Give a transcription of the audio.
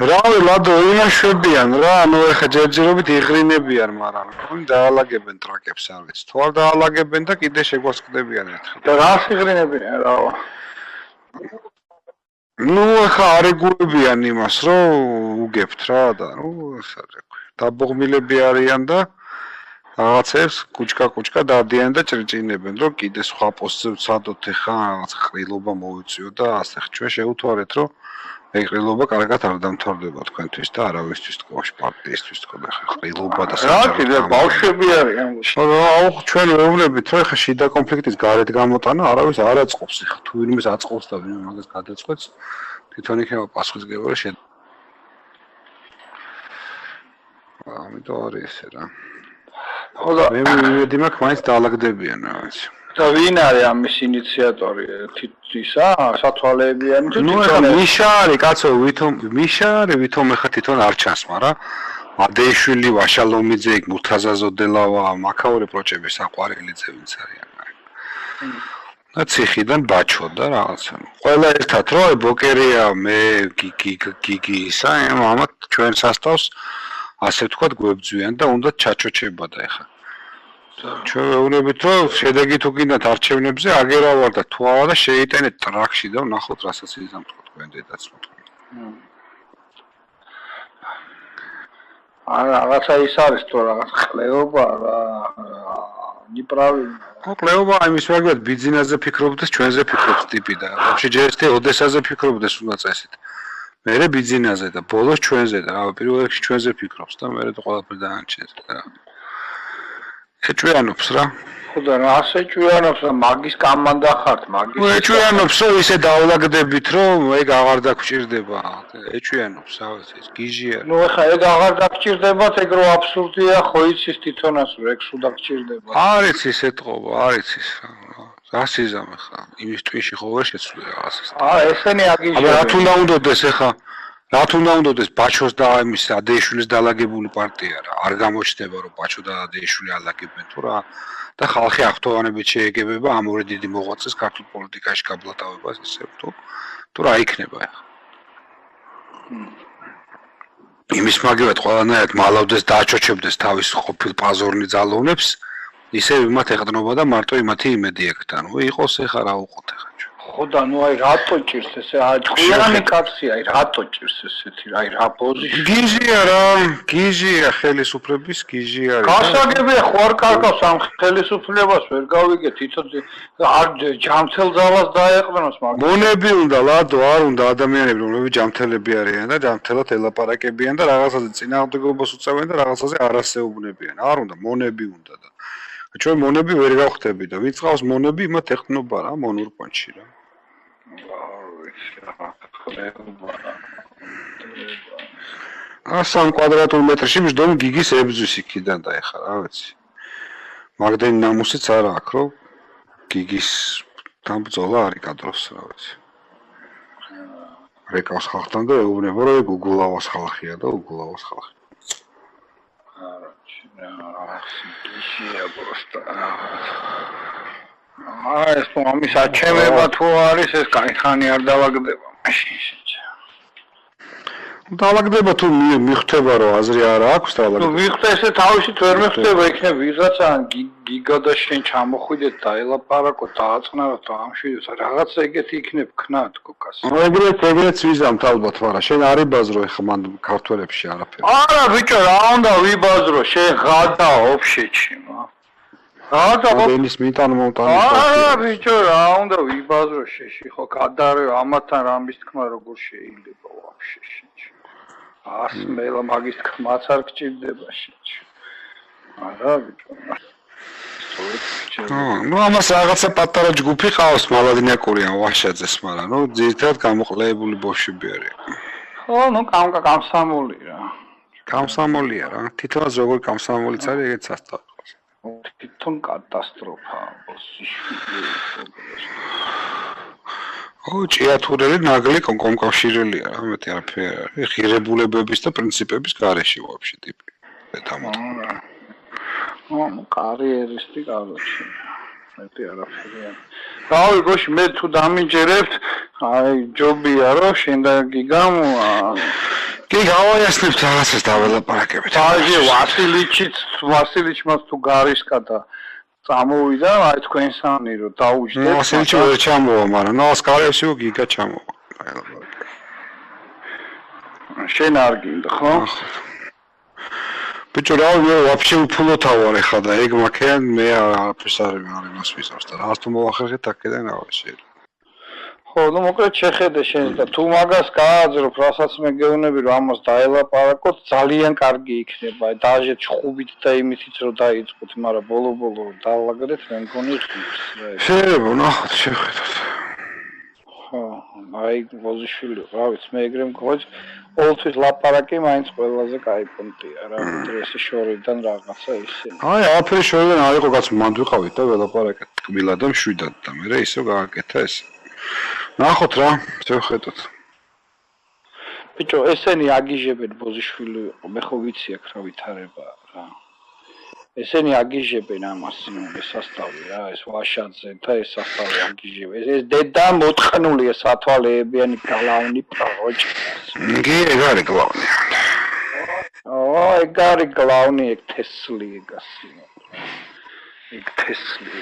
რავი ლადო იმაშვებიან რა ანუ ეხა ჯერჯერობით იღრინებიან მაგრამ თუნ დაალაგებენ ტრაკებს არ ვიცი თუ არ დაალაგებენ და კიდე შეგვასკდებიან ერთხელ და რას იღრინებიან რაო ნუ ეხა არეგულებიან იმას რომ უგებთ რა და ნუ ეხა დაბოღმილები არიან და რაღაცებს კუჭკა დადიან და ჭრიჭინებენ რომ კიდე სხვა პოსტზე ვცადოთ ეხა რაღაც ყრილობა მოვიწიო და ასე ჩვენ შევუთვალეთ რომ ეგ ყრილობა კარგად არ დამთავრდება თქვენთვის და არავისთვის თქო პარტიისთვის თქო და ყრილობა და რა კიდე ბავშვები არიან აუ ჩვენ ვეუბნებით რომ ეხა შიდა კონფლიქტის გარეთ გამოტანა არავის არ აწყობს ეხა თუ ვინმეს აწყობს და ვინმე მაგას გადაწყვეტს თვითონ იქნება პასუხისმგებელი ამიტომ არის ესე რა ხოდა მე იმედი მაქვს მაინც დაალაგდებიან რაღაც და ვინ არის ამის ინიციატორი ისა სათვალეებიანი ნუ ეხა მიშა არის კაცო ვითომ ეხა თვითონ არ ჩანს მაგრამ ადეიშვილი ვაშალომიძე იქ მურთაზა ზოდელავა მაქაური პროჭები საყვარელიძე ვინც არიან და ციხიდან ბაჩო და რაღაცა ყველა ერთად რო აი ბოკერია მე გიგი ისა ამათ ჩვენ სასტავს ასე ვთქვათ გვებძვიან და უნდა ჩაჩოჩება და ეხა ჩვენ ვეუბნებით რომ შედეგი თუ გინდათ არჩევნებზე აგერა ვარ და თუ არა და შეიტანეთ ტრაქში და ვნახოთ რასაც იზამთქო თქვენ დედაც მოთქვით არა რაღაცა ის არის თუ რაღაც ყლეობა რა ნიправი ყლეობა იმის მაგათ ბიზნესზე ფიქრობდეს ჩვენზე ფიქრობს ტიპი და вообще ჯერჯერობით ოდესაზე ფიქრობდეს უნდა წესით მერე ბიზნესზე და ბოლოს ჩვენზე და რა პირველ რიგში ჩვენზე ფიქრობს და მერე ყველაფერი დაანჩენს და რა ეჭვიანობს რა ხოდა რა ასე ეჭვიანობს რა მაგის კამანდა ხართ მაგის ეჭვიანობს რომ ისე დაავლაგდებით რომ ეგ აღარ დაგჭირდება ეჭვიანობს რაღაც ეს გიჟია ნუ ეხა ეგ აღარ დაგჭირდებათ ეგ რო აბსურდია ხო იცის თვითონაც რომ ეგ სულ დაგჭირდება არის ის ეთყობა არის ის რა სიზამე ხა იმის ტვინში ხო ვერ შეცვლი რაღაცას ესენი აგიჟია აბა რა თუნდა უნდოდეს ეხა რა თუნდა უნდოდეს ბაჩოს და იმის ადეიშვილის დაალაგებული პარტია რა არ გამოჩნდება რომ ბაჩო და ადეიშვილი ალაგებენ თუ რა და ხალხი აღთოვანებით შეეგებება ამ ორი დიდი მოღვაწეს ქართულ პოლიტიკაში გაბლატავებას ისე თუ რა იქნება ეხა იმის მაგივად ყველანაირად მალავდეს დააჩოჩებდეს თავის ყოფილ პაზორნი ძალოვნებს ისე იმათ ეყრდნობა და მარტო იმათი იმედი ექთ ანუ იყოს ეხა რა უყოთ ეხა ხოდა ნუ აი რატო ჭირს ესე ჭკვიანი კაცი აი რატო ჭირს ესეთი აი რა პოზიცია გიჟია რა გიჟია ხელისუფლების გიჟი არის გასაგებია ხო არ კარგავს ამ ხელისუფლებას ვერ გავიგე თვითონ არ ჯამთელ ძალას დაეყრდნოს მაგრამ მონები უნდა ლადო არ უნდა ადამიანები რომლებიც ჯამთელები არიან და ჯამთელად ელაპარაკებიან და რაღაცაზე წინააღმდეგობას უწევენ და რაღაცაზე არასეუბნებიან არ უნდა მონები უნდა და ჩვენ მონები ვერ გავხდები და ვინც ყავს მონები იმათ ეხტნობა რა მონურპანში რა ასან კვადრატულ მეტრში მჯდომი გიგის ებძვის იქიდან და ეხა რა ვიცი მაგდენი ნამუსიც არა აქვს რომ გიგის დამბრძოლა არის კადროს რა ვიცი რეკავს ხალხთან და ეუბნება რომ ეგ უგულავას ხალხია და უგულავას ხალხი ისია просто ეს მომის აჩემება თუ არის ეს კაიხანი არ დავაგდება მაშინ დავაგდება თუ მიხვდება რომ აზრი არ აქვს დავაგდება თუ მიხვდა ესე თავისით ვერ მიხვდება იქნება ვიღაცა გიგა და შენ ჩამოხვიდეთ და ელაპარაკო დააწყნაროთ ამშვიდეთ რაღაცა ეგეთი იქნებ ქნა თქოს ეგრეც ვიზამთ ალბათ მაგრამ შენ არ იბაზრო ეხა მან ქართველებში არაფერი არა ბიჭო რა უნდა ვიბაზრო შენ ღადა ოფშეჩი ენის მიტან მომტანი არა ბიჭო რა უნდა ვიბაზრო შეში ხო გადარე ამათან რამის თქმა როგორ შეიძლება ვაფშე შეჩი ასმელა მაგის თქმაც არ გჭირდება შეჩი არა ბიჭო ნუ ამას რაღაცა პატარა ჯგუფი ყავს მალადნიაკურიან ვაშაძეს მაგრამ ნუ ძირითადად გამოყლეებული ბოშები არიან ხო ნუ კამსამოლი რა კამსამოლია რა თითოეულ როგორ კამსამოლიც არის ეგეც ასწავლ თვითონ კატასტროფა ო ჭიათურელი ნაგლი კომკავშირელია რა მეტი არაფერი არის ღირებულებების და პრინციპების გარეშე ვაფშე ტიპი თამოთმო ну карьеристი კაბოში მეტი არაფერია რავი გოში მე თუ დამინჯერებთ აი ჯობია რომ შენ და გიგამ კი გავაიასნებთ რაღაცას დაველაპარაკებით. ბაჟე ვასილიჩმა თუ გარისკა და წამოვიდა, აი თქვენსანი რომ დაუჯდეთ. ვასილიჩი ვერ ჩამოვა, მაგრამ ნო სკალევსიო გიგა ჩამოვა. შენ არ გინდა, ხო? ბიჭო, რა ვიცი, ვაფშე უფულოთა ვარ ეხლა და ეგ მაქიან მე არაფერს არ იმას ვიზავს და რაღაც თუ მოახერხეთ აქედან ავაშე. ხო, ну მოკლედ შეხედე შენ და თუ მაგას გააძრობ, რასაც მე გეუბნები რომ ამას დაელაპარაკოთ, ძალიან კარგი იქნება. დაჟე ჩხუბით და იმითიც რომ დაიწყოთ, მაგრამ ბოლო-ბოლო დაალაგდეთ, მე მგონი ღირს. შეიძლება ნახოთ, შეხედოთ. ხო, აი ვოზიშვილი, რა ვიცი, მე ეგრე მგონი, ყოველთვის ლაპარაკი მაინც ყველაზე კაი პუნქტია რა, ეს შორიდან რაღაცა ისე. აი, აფერი შორიდან არ იყო კაც მანდ ვიყავით და ველაპარაკეთ ტკბილად და მშვიდად და მე ისე გააკეთა ეს. ნახოთ რა, შევხედოთ. ბიჭო, ესენი აგიჟებენ ბოზიშვილი, მე ხო ვიცი აქ რა ვითარება რა. ესენი აგიჟებენ ამას, ეს სასტავი რა, ეს ვაშაძე და ეს სასტავი აგიჟებენ. ეს დედა მოწყნულია სათვალეებიანი გალავნი პროჭი. კი, ეგ არის გლავნი. ეგ არის გლავნი, ეგ თესლი ეგასი. ეგ თესლი.